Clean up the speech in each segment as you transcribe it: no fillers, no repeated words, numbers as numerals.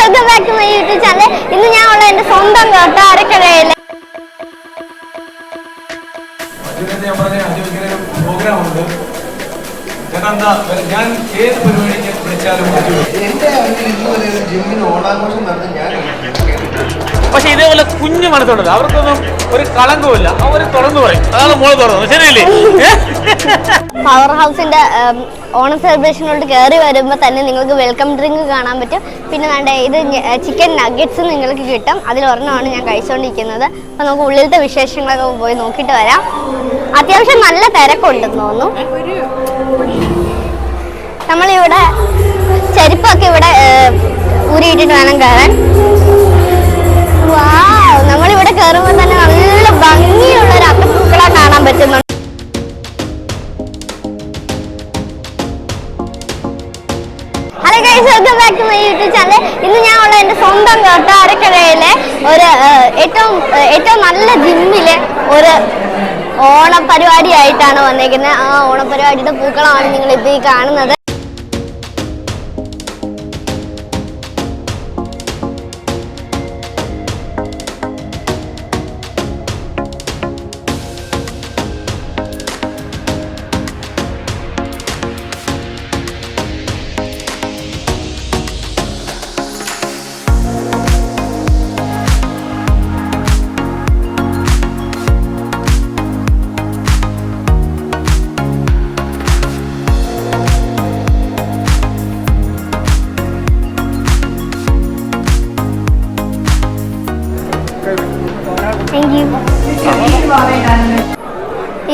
Welcome back to my YouTube channel. ഇന്ന് ഞാൻ ഉള്ള എൻ്റെ സ്വന്തം കൊട്ടാരക്കരയിലെ പ്രോഗ്രാം ഉണ്ട്. ഞാൻ ഏത് പരിപാടിക്ക് വിളിച്ചാലും എന്റെ ഇന്നുവരെ ജിമ്മിന് ഓണാഘോഷം നടന്ന് ഞാൻ. പക്ഷെ ഇതേപോലെ കുഞ്ഞു മനസ്സുണ്ടല്ലോ, അവർക്കൊന്നും ഒരു കളങ്കവുമില്ല. അവർ തുറന്നു പറയും, അതാണ് മോള് തുറന്നു. ശരിയല്ലേ? പവർ ഹൗസിന്റെ ഓണം സെലിബ്രേഷനോട് കയറി വരുമ്പോൾ തന്നെ നിങ്ങൾക്ക് വെൽക്കം ഡ്രിങ്ക് കാണാൻ പറ്റും. പിന്നെ വേണ്ട ഇത് ചിക്കൻ നഗറ്റ്സ് നിങ്ങൾക്ക് കിട്ടും. അതിലൊരെണ്ണമാണ് ഞാൻ കഴിച്ചുകൊണ്ടിരിക്കുന്നത്. അപ്പോൾ നമുക്ക് ഉള്ളിലത്തെ വിശേഷങ്ങളൊക്കെ പോയി നോക്കിയിട്ട് വരാം. അത്യാവശ്യം നല്ല തിരക്കുണ്ടെന്ന് തോന്നുന്നു. നമ്മളിവിടെ ചെരുപ്പൊക്കെ ഇവിടെ ഊരിയിട്ടിട്ട് വേണം കയറാൻ. നമ്മളിവിടെ കയറുമ്പോൾ തന്നെ നല്ല ഭംഗിയുള്ള ഒരു അത്തപ്പൂക്കളെ കാണാൻ പറ്റുന്നുണ്ട്. Hello guys, welcome back to my YouTube channel. ഇന്ന് ഞാൻ ഉള്ള എൻ്റെ സ്വന്തം കൊട്ടാരക്കരയിലെ ഒരു ഏറ്റവും നല്ല ജിമ്മിലെ ഒരു ഓണപരിപാടിയായിട്ടാണ് വന്നേക്കുന്നത്. ആ ഓണപരിപാടിയുടെ പൂക്കളമാണ് നിങ്ങളിപ്പോൾ ഈ കാണുന്നത്.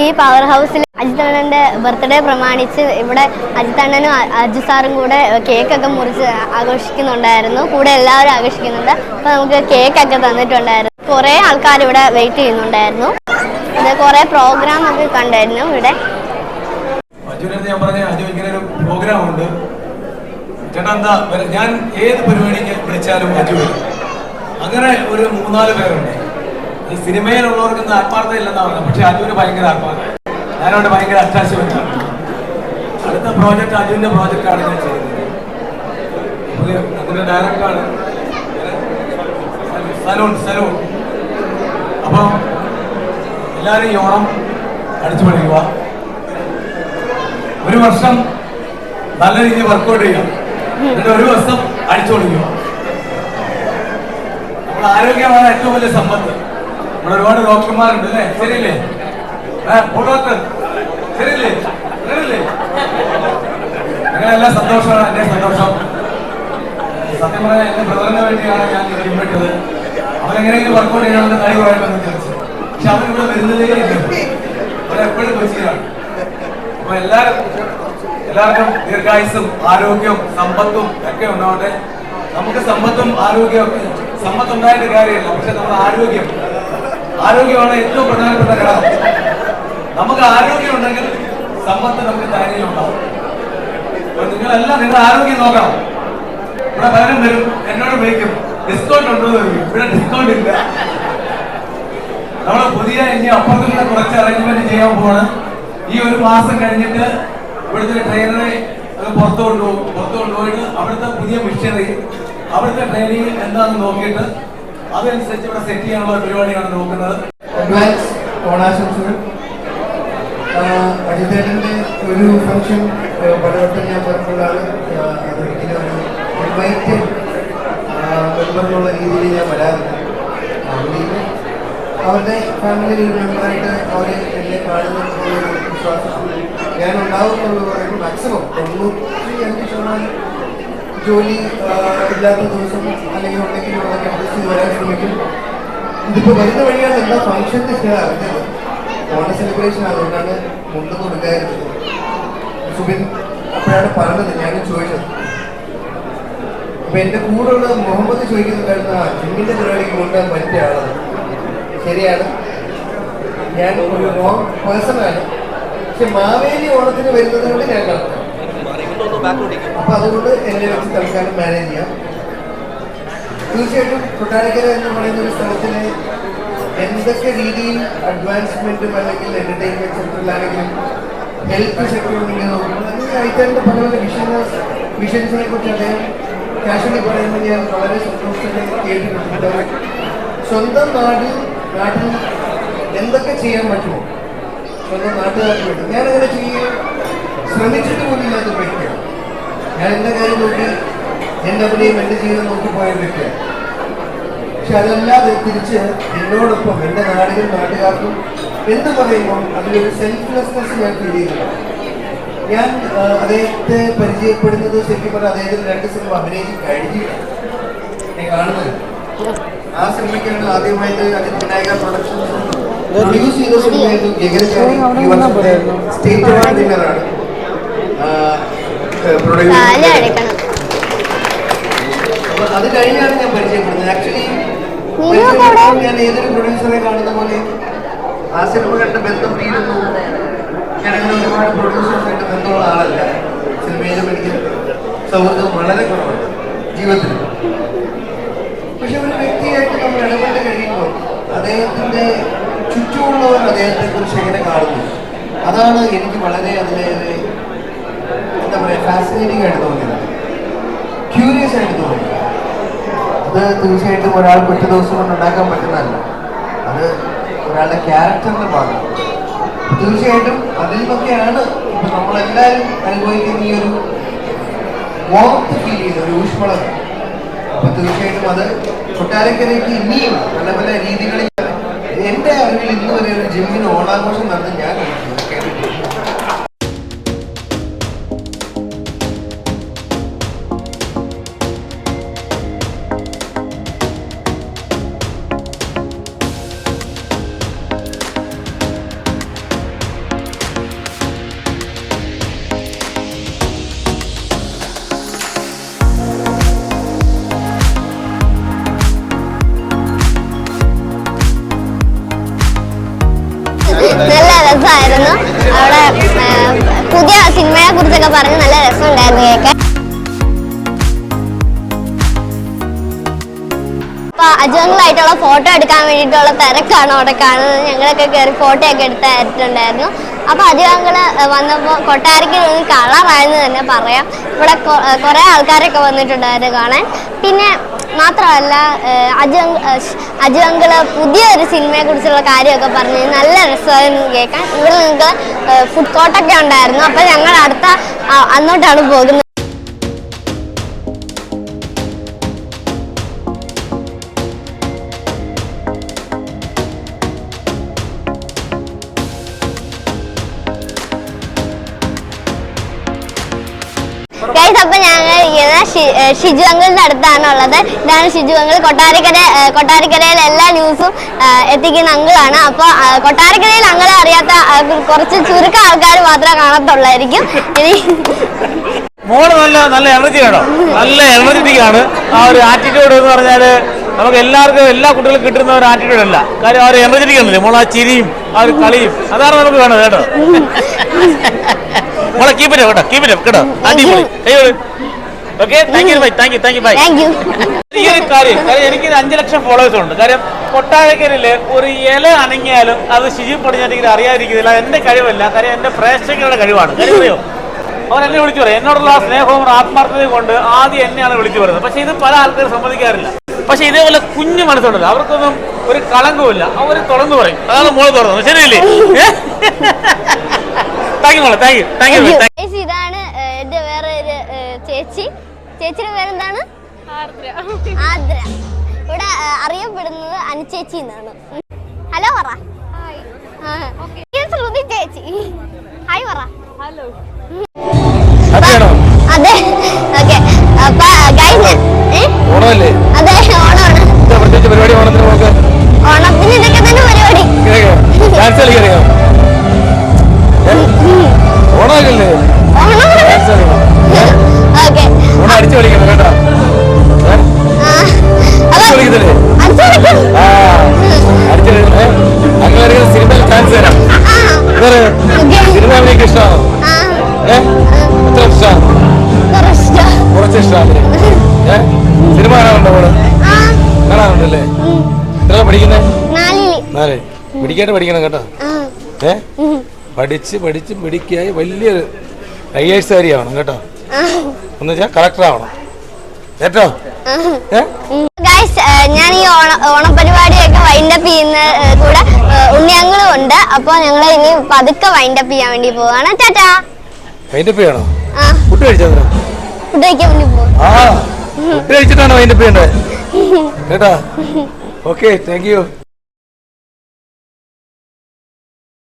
ഈ പവർ ഹൗസിൽ അജിത്തണ്ണന്റെ ബർത്ത്ഡേ പ്രമാണിച്ച് ഇവിടെ അജിത്തണ്ണനും അജു സാറും കൂടെ കേക്കൊക്കെ മുറിച്ച് ആഘോഷിക്കുന്നുണ്ടായിരുന്നു. കൂടെ എല്ലാവരും ആഘോഷിക്കുന്നുണ്ട്. അപ്പോൾ നമുക്ക് കേക്കൊക്കെ തന്നിട്ടുണ്ടായിരുന്നു. കുറേ ആൾക്കാർ ഇവിടെ വെയിറ്റ് ചെയ്യുന്നുണ്ടായിരുന്നു. ഇത് കുറേ പ്രോഗ്രാം ഒക്കെ കണ്ടായിരുന്നു ഇവിടെ. ഞാൻ പറഞ്ഞ അജു ഇങ്ങനെ ഒരു പ്രോഗ്രാം ഉണ്ട്. ചേട്ടാ എന്താ ഞാൻ ഏത് പരിപാടിക്ക് വിളിച്ചാലും അജു വരും. അങ്ങനെ ഒരു 3-4 പേരുണ്ട്. ഈ സിനിമയിലുള്ളവർക്കൊന്നും ആത്മാർത്ഥത ഇല്ലെന്നാ പറഞ്ഞത്. പക്ഷെ അജുവിന് ഭയങ്കര ആത്മാർത്ഥ. ഞാനവിടെ ഭയങ്കര അറ്റാച്ച്മെന്റ് ആണ്. അടുത്ത പ്രോജക്റ്റ് അജുവിന്റെ പ്രോജക്റ്റാണ് ഞാൻ ചെയ്യുന്നത്. അതിന്റെ ഡയറക്ടറാണ് സലൂൺ. അപ്പം എല്ലാവരും ഈ ഓണം അടിച്ചു പഠിക്കുക. ഒരു വർഷം നല്ല രീതിയിൽ വർക്കൗട്ട് ചെയ്യാം. എന്നിട്ട് ഒരു വർഷം അടിച്ചു കൊടുക്കുക. നമ്മുടെ ആരോഗ്യമാണ് ഏറ്റവും വലിയ സമ്പത്ത്. ഇവിടെ ഒരുപാട് ഡോക്ടർമാരുണ്ട് അല്ലേ? ശരിയല്ലേ? ഡോക്ടർ ശരിയല്ലേ? നിങ്ങളെല്ലാം സന്തോഷമാണ്. എന്റെ സന്തോഷം. സത്യം പറഞ്ഞാൽ എന്റെ ബ്രദറിന് വേണ്ടിയാണ് ഞാൻ ജിമ്മിട്ടത്. അവനെങ്ങനെയെങ്കിലും വർക്കൗട്ട് ചെയ്യാനുള്ള കൈ പോയാലെന്ന് വിചാരിച്ചു. പക്ഷെ അവനിവിടെ വരുന്നതേ ഇല്ല. അവരെപ്പോഴും കൊച്ചിയിലാണ്. അപ്പൊ എല്ലാവർക്കും ദീർഘായുസ്സും ആരോഗ്യവും സമ്പത്തും ഒക്കെ ഉണ്ടാവട്ടെ. നമുക്ക് സമ്പത്തും ആരോഗ്യവും സമ്പത്തുണ്ടായിട്ട് കാര്യമില്ല. പക്ഷെ നമ്മുടെ ആരോഗ്യമാണ് ഏറ്റവും പ്രധാനപ്പെട്ട ഘടകം. നമുക്ക് ആരോഗ്യം ഉണ്ടെങ്കിൽ സമ്പത്ത് നമുക്ക് ധൈര്യം ഉണ്ടാവും. അപ്പൊ നിങ്ങളെല്ലാം നിങ്ങളുടെ ആരോഗ്യം നോക്കണം. ഇവിടെ പലരും വരും, എന്നോട് വിളിക്കും ഡിസ്കൗണ്ട് ഉണ്ടോ എന്ന് ചോദിക്കും. ഇവിടെ ഡിസ്കൗണ്ട് ഇല്ല. നമ്മൾ പുതിയ ഇനി അപ്പുറത്തുകൂടെ കുറച്ച് അറേഞ്ച്മെന്റ് ചെയ്യാൻ പോവാണ്. ഈ ഒരു മാസം കഴിഞ്ഞിട്ട് ഇവിടുത്തെ ട്രെയിനറെ പുറത്തു കൊണ്ടുപോയിട്ട് അവിടുത്തെ പുതിയ മിഷനറി അവിടുത്തെ ട്രെയിനിങ് എന്താണെന്ന് നോക്കിയിട്ട് അതനുസരിച്ച് ഇവിടെ സെറ്റ് ചെയ്യാനുള്ള പരിപാടിയാണ് നോക്കുന്നത്. അഡ്വാൻസ് ഓണാശംസകൾ. അജിതേട്ടൻ്റെ ഒരു ഫംഗ്ഷൻ പലവട്ടം ഞാൻ പറഞ്ഞപ്പോഴാണ് അതൊരിക്കലും ഒരു ഇൻവൈറ്റഡ് മെമ്പർ എന്നുള്ള രീതിയിൽ ഞാൻ വരാറില്ല. അവരുടെ ഫാമിലിയിൽ ഒരു മെമ്പറായിട്ട് അവർ എന്നെ കാണുന്നതിനുള്ള വിശ്വാസത്തിൽ ഞാൻ ഉണ്ടാവും എന്നുള്ളത് പറയുമ്പോൾ മാക്സിമം 95% ജോലി ഇല്ലാത്ത ദിവസം അല്ലെങ്കിൽ ഉണ്ടെങ്കിൽ അതൊക്കെ അഡ്ജസ്റ്റ് ചെയ്ത് വരാൻ ശ്രമിക്കും. ഇതിപ്പോൾ വരുന്ന വഴിയാണ് എന്താ ഫംഗ്ഷൻ്റെ അറിഞ്ഞത്. ഓണ സെലിബ്രേഷൻ അതുകൊണ്ടാണ് മുണ്ട് കൊടുക്കാതിരുന്നത്. സുബിൻ അപ്പോഴാണ് പറഞ്ഞത്, ഞാനും ചോദിച്ചത്. അപ്പം എൻ്റെ കൂടെയുള്ള മുഹമ്മദ് ചോദിക്കുന്നുണ്ടായിരുന്ന ജിമ്മിൻ്റെ പരിപാടിക്ക് കൊണ്ടുപോകാൻ പറ്റിയ ആളാണ്. ശരിയാണ്, ഞാൻ ഒരു റോങ് പേഴ്സണാണ്. പക്ഷെ മാവേലി ഓണത്തിന് വരുന്നതിനോട് ഞാൻ നടത്താം. അപ്പൊ അതുകൊണ്ട് എന്നെ വെച്ച് തൽക്കാലം മാനേജ് ചെയ്യാം. തീർച്ചയായിട്ടും കൊട്ടാരക്കര എന്ന് പറയുന്ന ഒരു സ്ഥലത്തിന് എന്തൊക്കെ രീതിയിൽ അഡ്വാൻസ്മെന്റും അല്ലെങ്കിൽ എന്റർടൈൻമെന്റ് സെക്ടറിലാണെങ്കിലും ഹെൽത്ത് സെക്ടറിൽ ഇങ്ങനെ നോക്കുമ്പോൾ അല്ലെങ്കിൽ ഐറ്ററിന്റെ പല പല വിഷൻസിനെ കുറിച്ച് അദ്ദേഹം കാഷ്വലി പറയുമ്പോൾ ഞാൻ വളരെ സന്തോഷത്തോടെ കേട്ടിട്ടുണ്ട്. സ്വന്തം നാട്ടിൽ എന്തൊക്കെ ചെയ്യാൻ പറ്റുമോ സ്വന്തം നാട്ടുകാർക്ക് വേണ്ടി ഞാനങ്ങനെ ചെയ്യാൻ ശ്രമിച്ചിട്ട് പോലും ഇല്ലാത്ത വ്യക്തിയാണ്. ഞാൻ എൻ്റെ കാര്യം നോക്കി എൻ്റെ അഭിനയം എൻ്റെ ജീവിതം നോക്കി പോയ വ്യക്തിയാണ്. പക്ഷെ അതല്ലാതെ തിരിച്ച് എന്നോടൊപ്പം എൻ്റെ നാട്ടുകാർക്കും എന്ത് പറയുമ്പോൾ അതിലൊരു സെൽഫ്ലെസ്നെസ് ഞാൻ ഫീൽ ചെയ്യുന്നുണ്ട്. ഞാൻ അദ്ദേഹത്തെ പരിചയപ്പെടുന്നത് ശരിക്കും പറഞ്ഞാൽ അദ്ദേഹത്തിന് 2 സിനിമ അഭിനയിച്ച് കഴിഞ്ഞിട്ടാണ് ഞാൻ കാണുന്നത്. ആ സിനിമയ്ക്കാണ് ആദ്യമായിട്ട് വിനായക പ്രൊഡക്ഷൻസ് പ്രൊഡ്യൂസ് ചെയ്ത സിനിമയായിരുന്നു ഗഗൻചാരി. ഈ വർഷം സ്റ്റേറ്റ് അവാർഡ് വിന്നറാണ്. അപ്പൊ അത് കഴിഞ്ഞാണ് ഞാൻ പരിചയപ്പെടുന്നത്. ആക്ച്വലി ഞാൻ ഏതൊരു പ്രൊഡ്യൂസറെ കാണുന്ന പോലെ ആ സിനിമ കണ്ട ബന്ധം തീരുന്നു. ഞാനങ്ങനെ ഒരുപാട് പ്രൊഡ്യൂസേഴ്സായിട്ട് ബന്ധമുള്ള ആളല്ല. സിനിമയിലും എനിക്ക് സൗഹൃദം വളരെ കുറവാണ് ജീവിതത്തിൽ. പക്ഷെ ഒരു വ്യക്തിയായിട്ട് നമ്മൾ ഇടപെട്ട് കഴിയുമ്പോൾ അദ്ദേഹത്തിൻ്റെ ചുറ്റുമുള്ളവർ അദ്ദേഹത്തെ കുറിച്ച് എങ്ങനെ കാണുന്നു, അതാണ് എനിക്ക് വളരെ അതിലേറെ എന്താ പറയുക ഫാസിനേറ്റിംഗ് ആയിട്ട് തോന്നിയത്, ക്യൂരിയസ് ആയിട്ട് തോന്നിയത്. അത് തീർച്ചയായിട്ടും ഒരാൾക്ക് ഒറ്റ ദിവസം കൊണ്ട് ഉണ്ടാക്കാൻ പറ്റുന്നതല്ല. അത് ഒരാളുടെ ക്യാരക്ടറിന്റെ ഭാഗം. തീർച്ചയായിട്ടും അതിൽ നിന്നൊക്കെയാണ് ഇപ്പൊ നമ്മളെല്ലാവരും അനുഭവിക്കുന്ന ഈ ഒരു വാർത്ത് ഫീൽ ചെയ്യുന്ന ഒരു ഊഷ്മളത. അപ്പൊ തീർച്ചയായിട്ടും അത് കൊട്ടാരക്കരയ്ക്ക് ഇനിയും പല പല രീതികളിൽ എൻ്റെ അറിവിൽ ഇന്ന് വരെ ഒരു ജിമ്മിന് ഓണാഘോഷം നടന്ന് ഞാൻ കേട്ടിട്ടുണ്ട്. നല്ല രസമായിരുന്നു. അവിടെ പുതിയ സിനിമയെ കുറിച്ചൊക്കെ പറഞ്ഞ് നല്ല രസമുണ്ടായിരുന്നു കേൾക്കാൻ. അപ്പൊ അജുങ്ങളായിട്ടുള്ള ഫോട്ടോ എടുക്കാൻ വേണ്ടിയിട്ടുള്ള തിരക്കാണ് അവിടെ കാണുന്നത്. ഞങ്ങളൊക്കെ കയറി ഫോട്ടോ ഒക്കെ എടുത്തിട്ടുണ്ടായിരുന്നു. അപ്പൊ അജുങ്ങള് വന്നപ്പോൾ കൊട്ടാരക്കര കളറായെന്ന് തന്നെ പറയാം. ഇവിടെ കുറെ ആൾക്കാരൊക്കെ വന്നിട്ടുണ്ടായിരുന്നു കാണാൻ. പിന്നെ മാത്രമല്ല അജുങ്ങള് പുതിയൊരു സിനിമയെ കുറിച്ചുള്ള കാര്യമൊക്കെ പറഞ്ഞ് നല്ല രസമായിരുന്നു കേൾക്കാൻ. ഇവിടെ നിങ്ങൾക്ക് ഫുഡ് കോർട്ടൊക്കെ ഉണ്ടായിരുന്നു. അപ്പൊ ഞങ്ങൾ അങ്ങോട്ടാണ് പോകുന്നത്. അപ്പൊ ഞങ്ങൾ ഷിജു അങ്കിളിന്റെ അടുത്താണ് ഉള്ളത്. ഇതാണ് ഷിജു അങ്കിൾ. കൊട്ടാരക്കരയിലെ എല്ലാ ന്യൂസും എത്തിക്കുന്ന അങ്കിളാണ്. അപ്പൊ കൊട്ടാരക്കരയിൽ അങ്ങളെ അറിയാത്ത കുറച്ച് ചുരുക്കം ആൾക്കാർ മാത്രമേ കാണത്തുള്ളായിരിക്കും. ഇനി മോള് നല്ല എനർജി ആണോ, നല്ല എനർജറ്റിക് ആണ്. ആ ഒരു ആറ്റിറ്റ്യൂഡ് എന്ന് പറഞ്ഞാല് നമുക്ക് എല്ലാവർക്കും എല്ലാ കുട്ടികൾക്കും കിട്ടുന്ന ഒരു ആറ്റിറ്റ്യൂഡ് അല്ല. കാര്യം ആ ഒരു എനർജറ്റിക് ആണല്ലേ മോൾ, ആ ചിരിയും ആ ഒരു കളിയും അതാണ് നമുക്ക് വേണ്ടത് കേട്ടോ. മോളെ കീപ്പ് ഇറ്റ് കേട്ടോ. അടിപൊളി. Okay, thank you bye. ഈ ഒരു കാര്യം എനിക്ക് 5 ലക്ഷം ഫോളോവേഴ്സ് ഉണ്ട്. കാര്യം കൊട്ടാരക്കരയില് ഒരു ഇല അണങ്ങിയാലും അത് ഷിജു പടിഞ്ഞാറ്റിങ്ങനെ അറിയാതിരിക്കുന്നില്ല. എന്റെ കഴിവല്ല, കാര്യം എന്റെ പ്രേക്ഷകരുടെ കഴിവാണ്. കാര്യം അറിയോ, അവരെന്നെ വിളിച്ചു പറയും. എന്നോടുള്ള സ്നേഹവും ആത്മാർത്ഥതയും കൊണ്ട് ആദ്യം എന്നെയാണ് വിളിച്ചു പറയുന്നത്. പക്ഷെ ഇത് പല ആൾക്കാരും സമ്മതിക്കാറില്ല. പക്ഷെ ഇതേപോലെ കുഞ്ഞു മനസ്സുണ്ടല്ലോ, അവർക്കൊന്നും ഒരു കളങ്കവുമില്ല. അവർ തുറന്നു പറയും. അതാണ് മോള് തുറന്നത്. ശരിയല്ലേ? താങ്ക് യു മോളെ. Thank you. ഇതാണ് എന്റെ വേറെ ഒരു ചേച്ചിയുടെ പേരെന്താണ്? ആദ്ര. ഇവിടെ അറിയപ്പെടുന്നത് അനുചേച്ചി എന്നാണ്. ഹലോ പറ. ശ്രുതി ചേച്ചി ഹായ് പറ. ഹലോ. അതെ, ഓക്കെ. അപ്പൊ ഓണമല്ലേ? അതെ, ഓണമാണ്. ഓണത്തിന് ഇതൊക്കെ തന്നെ പരിപാടി. ഓണമല്ലേ? ഓക്കെ, അടിച്ചു കളിക്കണം കേട്ടോ. അങ്ങനെ സിനിമയിൽ ചാൻസ് തരാം. സിനിമ എനിക്ക് ഇഷ്ടമാണോ? എത്ര ഇഷ്ടമാണ്? കുറച്ച് ഇഷ്ടമാണ്. സിനിമ കാണാറുണ്ടോ മോള്? കാണാറുണ്ടല്ലേ? എത്ര പഠിക്കുന്നേ? 4. പഠിക്കണം കേട്ടോ. പഠിച്ച് മിടുക്കിയായി വലിയൊരു IAS ആവണം കേട്ടോ. എന്ന് വെച്ചാൽ കളക്ടർ ആവണം. കേട്ടോ ഗൈസ്, ഞാൻ ഈ ഓണപരിപാടിയൊക്കെ വൈൻഡപ്പ് ചെയ്യുന്ന കൂടെ ഉണ്ണിയങ്ങളും ഉണ്ട്. അപ്പൊ ഞങ്ങൾ ഇനി പതുക്കെ വൈൻഡപ്പ് ചെയ്യാൻ വേണ്ടി പോവാണ്. ടാറ്റാ. വൈൻഡപ്പ് ചെയ്യണോ? ആ, ഫുഡ് കഴിച്ചോ? ഫുഡ് കഴിക്കാൻ വേണ്ടി പോവാ. ഫുഡ് കഴിച്ചിട്ടാണോ വൈൻഡപ്പ് ചെയ്യേണ്ടത്? കേട്ടാ? Okay, thank U.